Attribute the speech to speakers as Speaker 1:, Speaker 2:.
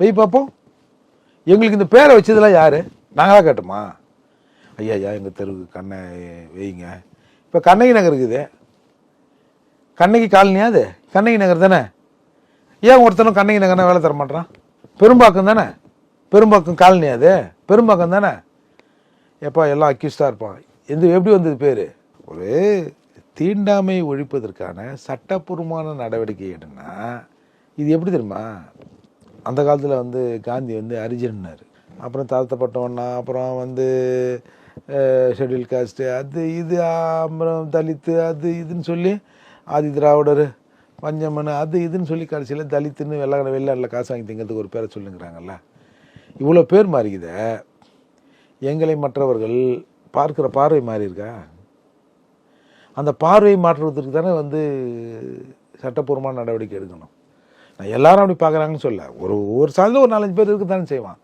Speaker 1: வை பார்ப்போம். எங்களுக்கு இந்த பேரை வச்சதெல்லாம் யார்? நாங்களாக கேட்டோமா? ஐயா ஐயா எங்கள் தெருவுக்கு கண்ணை வைங்க. இப்போ கண்ணகி நகர் இருக்குது, கண்ணகி காலனியா? அது கண்ணகி நகர் தானே. ஏன் ஒருத்தனும் கண்ணகி நகர்னா வேலை தர மாட்டான்? பெரும்பாக்கம் தானே, பெரும்பாக்கம் காலனியா? அது பெரும்பாக்கம் தானே. எப்பா எல்லாம் அக்யூஸ்டாக இருப்பான். எப்படி வந்தது பேர்? ஒரு தீண்டாமை ஒழிப்பதற்கான சட்டப்பூர்வமான நடவடிக்கை எடுனா இது எப்படி தெரியுமா? அந்த காலத்தில் காந்தி ஹரிஜன்னார், அப்புறம் தாழ்த்தப்பட்டவன்னா, அப்புறம் ஷெட்யூல் காஸ்ட்டு, அது இது, அப்புறம் தலித்து, அது இதுன்னு சொல்லி ஆதி திராவிடர், பஞ்சமன், அது இதுன்னு சொல்லி கடைசியில் தலித்துன்னு வெளிநாட்டில் காசு வாங்கி திங்கிறதுக்கு ஒரு பேரை சொல்லுங்கிறாங்கல்ல. இவ்வளோ பேர் மாறிக்குத. எங்களை மற்றவர்கள் பார்க்குற பார்வை மாறி இருக்கா? அந்த பார்வையை மாற்றுவதற்கு தானே சட்டப்பூர்வமான நடவடிக்கை எடுக்கணும். நான் எல்லாரும் அப்படி பார்க்குறாங்கன்னு சொல்ல, ஒரு சார்ந்த ஒரு 4-5 பேர் இருக்க தானே செய்வான்.